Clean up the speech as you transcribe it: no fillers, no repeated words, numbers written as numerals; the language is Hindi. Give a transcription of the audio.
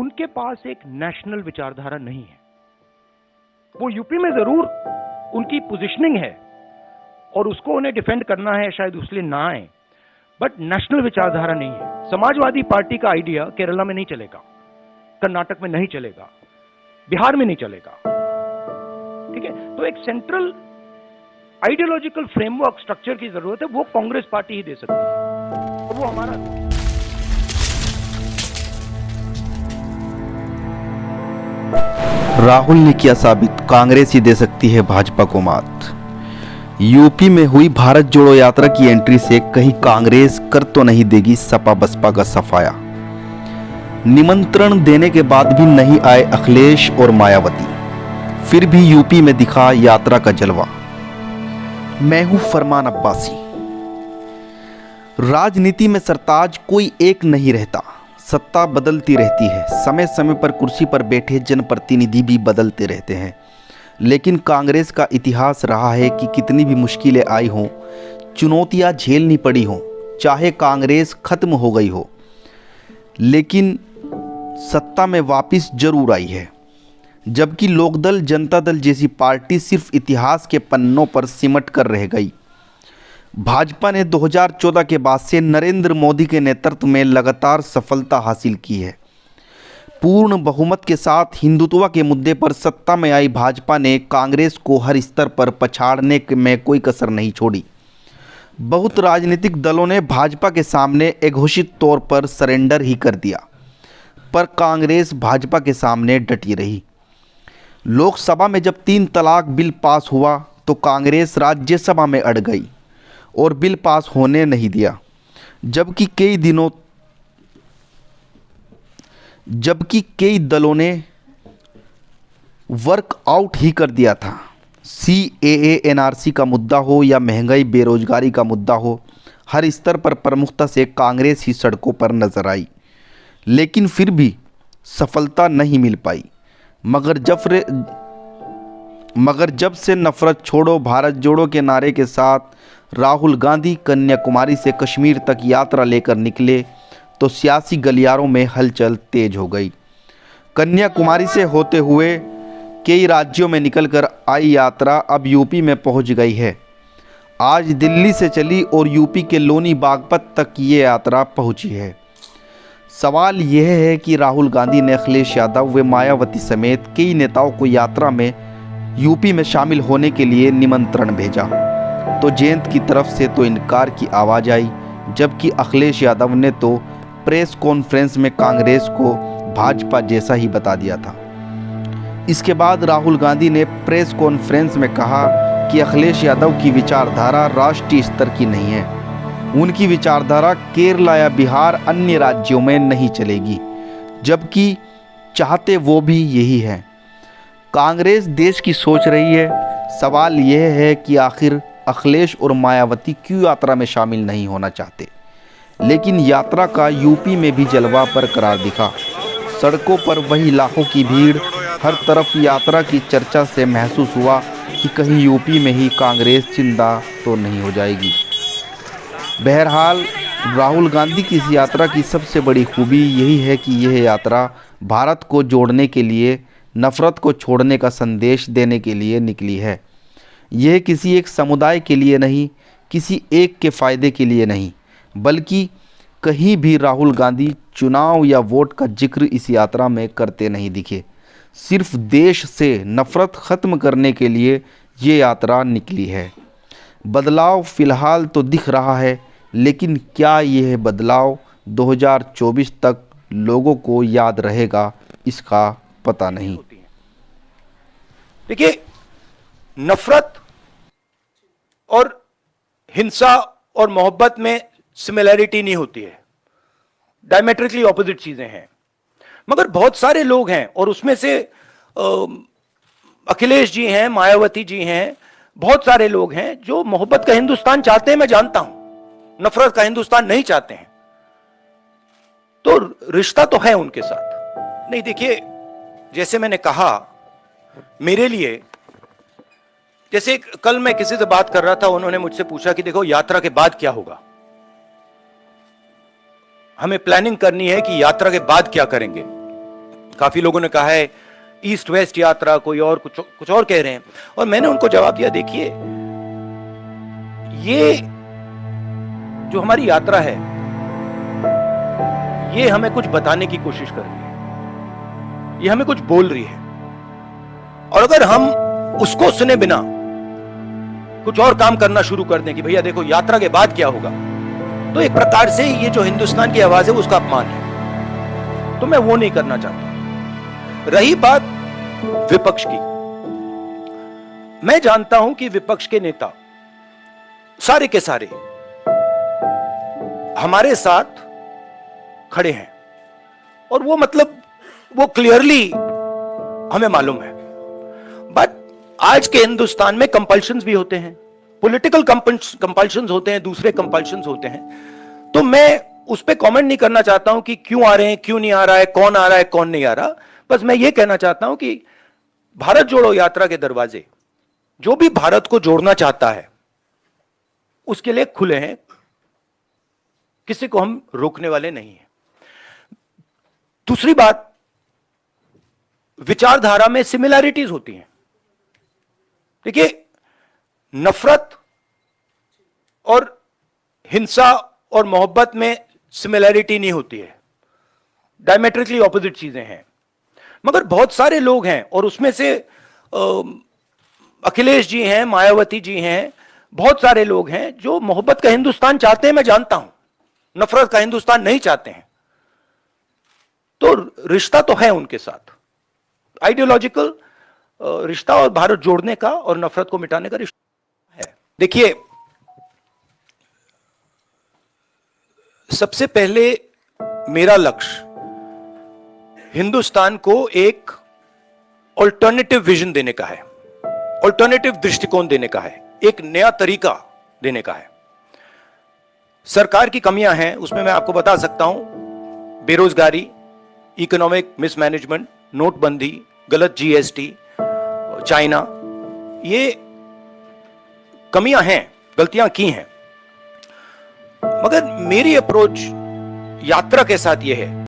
उनके पास एक नेशनल विचारधारा नहीं है। वो यूपी में जरूर उनकी पोजीशनिंग है और उसको उन्हें डिफेंड करना है, शायद उसलिए ना आए, बट नेशनल विचारधारा नहीं है। समाजवादी पार्टी का आइडिया केरला में नहीं चलेगा, कर्नाटक में नहीं चलेगा, बिहार में नहीं चलेगा, ठीक है। तो एक सेंट्रल आइडियोलॉजिकल फ्रेमवर्क स्ट्रक्चर की जरूरत है, वो कांग्रेस पार्टी ही दे सकती है और वो हमारा। राहुल ने किया साबित, कांग्रेस ही दे सकती है भाजपा को मात। यूपी में हुई भारत जोड़ो यात्रा की एंट्री से कहीं कांग्रेस कर तो नहीं देगी सपा बसपा का सफाया। निमंत्रण देने के बाद भी नहीं आए अखिलेश और मायावती, फिर भी यूपी में दिखा यात्रा का जलवा। मैं हूं फरमान अब्बासी। राजनीति में सरताज कोई एक नहीं रहता, सत्ता बदलती रहती है। समय समय पर कुर्सी पर बैठे जनप्रतिनिधि भी बदलते रहते हैं, लेकिन कांग्रेस का इतिहास रहा है कि कितनी भी मुश्किलें आई हों, चुनौतियां झेलनी पड़ी हों, चाहे कांग्रेस खत्म हो गई हो, लेकिन सत्ता में वापस जरूर आई है। जबकि लोकदल जनता दल जैसी पार्टी सिर्फ इतिहास के पन्नों पर सिमट कर रह गई। भाजपा ने 2014 के बाद से नरेंद्र मोदी के नेतृत्व में लगातार सफलता हासिल की है। पूर्ण बहुमत के साथ हिंदुत्व के मुद्दे पर सत्ता में आई भाजपा ने कांग्रेस को हर स्तर पर पछाड़ने में कोई कसर नहीं छोड़ी। बहुत राजनीतिक दलों ने भाजपा के सामने अघोषित तौर पर सरेंडर ही कर दिया, पर कांग्रेस भाजपा के सामने डटी रही। लोकसभा में जब 3 तलाक बिल पास हुआ तो कांग्रेस राज्यसभा में अड़ गई और बिल पास होने नहीं दिया, जबकि कई दलों ने वर्कआउट ही कर दिया था। CAA NRC का मुद्दा हो या महंगाई बेरोजगारी का मुद्दा हो, हर स्तर पर प्रमुखता से कांग्रेस ही सड़कों पर नजर आई, लेकिन फिर भी सफलता नहीं मिल पाई। मगर जब से नफरत छोड़ो भारत जोड़ो के नारे के साथ राहुल गांधी कन्याकुमारी से कश्मीर तक यात्रा लेकर निकले तो सियासी गलियारों में हलचल तेज हो गई। कन्याकुमारी से होते हुए कई राज्यों में निकलकर आई यात्रा अब यूपी में पहुंच गई है। आज दिल्ली से चली और यूपी के लोनी बागपत तक ये यात्रा पहुंची है। सवाल यह है कि राहुल गांधी ने अखिलेश यादव व मायावती समेत कई नेताओं को यात्रा में यूपी में शामिल होने के लिए निमंत्रण भेजा, तो जयंत की तरफ से तो इनकार की आवाज़ आई, जबकि अखिलेश यादव ने तो प्रेस कॉन्फ्रेंस में कांग्रेस को भाजपा जैसा ही बता दिया था। इसके बाद राहुल गांधी ने प्रेस कॉन्फ्रेंस में कहा कि अखिलेश यादव की विचारधारा राष्ट्रीय स्तर की नहीं है, उनकी विचारधारा केरला या बिहार अन्य राज्यों में नहीं चलेगी, जबकि चाहते वो भी यही है। कांग्रेस देश की सोच रही है। सवाल यह है कि आखिर अखिलेश और मायावती क्यों यात्रा में शामिल नहीं होना चाहते। लेकिन यात्रा का यूपी में भी जलवा बरकरार दिखा। सड़कों पर वही लाखों की भीड़, हर तरफ यात्रा की चर्चा से महसूस हुआ कि कहीं यूपी में ही कांग्रेस जिंदा तो नहीं हो जाएगी। बहरहाल राहुल गांधी की इस यात्रा की सबसे बड़ी खूबी यही है कि यह यात्रा भारत को जोड़ने के लिए, नफरत को छोड़ने का संदेश देने के लिए निकली है। यह किसी एक समुदाय के लिए नहीं, किसी एक के फायदे के लिए नहीं, बल्कि कहीं भी राहुल गांधी चुनाव या वोट का जिक्र इस यात्रा में करते नहीं दिखे। सिर्फ देश से नफरत खत्म करने के लिए ये यात्रा निकली है। बदलाव फिलहाल तो दिख रहा है, लेकिन क्या यह बदलाव 2024 तक लोगों को याद रहेगा, इसका पता नहीं। देखिए, नफरत और हिंसा और मोहब्बत में सिमिलैरिटी नहीं होती है, डायमेट्रिकली ऑपोजिट चीजें हैं। मगर बहुत सारे लोग हैं और उसमें से अखिलेश जी हैं, मायावती जी हैं, बहुत सारे लोग हैं जो मोहब्बत का हिंदुस्तान चाहते हैं, मैं जानता हूं, नफरत का हिंदुस्तान नहीं चाहते हैं। तो रिश्ता तो है उनके साथ। नहीं, देखिए, जैसे मैंने कहा, मेरे लिए, जैसे कल मैं किसी से बात कर रहा था, उन्होंने मुझसे पूछा कि देखो यात्रा के बाद क्या होगा, हमें प्लानिंग करनी है कि यात्रा के बाद क्या करेंगे। काफी लोगों ने कहा है ईस्ट वेस्ट यात्रा, कोई और कुछ और कह रहे हैं, और मैंने उनको जवाब दिया, देखिए ये जो हमारी यात्रा है ये हमें कुछ बताने की कोशिश कर रही है, ये हमें कुछ बोल रही है, और अगर हम उसको सुने बिना कुछ और काम करना शुरू कर दें कि भैया देखो यात्रा के बाद क्या होगा, तो एक प्रकार से ये जो हिंदुस्तान की आवाज है उसका अपमान है। तो मैं वो नहीं करना चाहता। रही बात विपक्ष की, मैं जानता हूं कि विपक्ष के नेता सारे के सारे हमारे साथ खड़े हैं, और वो मतलब वो क्लियरली हमें मालूम है। बट आज के हिंदुस्तान में कंपल्शंस भी होते हैं, पॉलिटिकल कंपल्शंस होते हैं, दूसरे कंपल्शंस होते हैं। तो मैं उस पर कमेंट नहीं करना चाहता हूं कि क्यों आ रहे हैं, क्यों नहीं आ रहा है, कौन आ रहा है, कौन नहीं आ रहा। बस मैं ये कहना चाहता हूं कि भारत जोड़ो यात्रा के दरवाजे जो भी भारत को जोड़ना चाहता है उसके लिए खुले हैं, किसी को हम रोकने वाले नहीं हैं। दूसरी बात, विचारधारा में सिमिलैरिटीज होती हैं। देखिए, नफरत और हिंसा और मोहब्बत में सिमिलैरिटी नहीं होती है, डायमेट्रिकली ऑपोजिट चीजें हैं। मगर बहुत सारे लोग हैं, और उसमें से अखिलेश जी हैं, मायावती जी हैं, बहुत सारे लोग हैं जो मोहब्बत का हिंदुस्तान चाहते हैं, मैं जानता हूं, नफरत का हिंदुस्तान नहीं चाहते हैं। तो रिश्ता तो है उनके साथ, आइडियोलॉजिकल रिश्ता, और भारत जोड़ने का और नफरत को मिटाने का रिश्ता है। देखिए, सबसे पहले मेरा लक्ष्य हिंदुस्तान को एक ऑल्टरनेटिव विजन देने का है, ऑल्टरनेटिव दृष्टिकोण देने का है, एक नया तरीका देने का है। सरकार की कमियां हैं, उसमें मैं आपको बता सकता हूं, बेरोजगारी, इकोनॉमिक मिसमैनेजमेंट, नोटबंदी, गलत जीएसटी, चाइना, ये कमियां हैं, गलतियां की हैं। मगर मेरी अप्रोच यात्रा के साथ यह है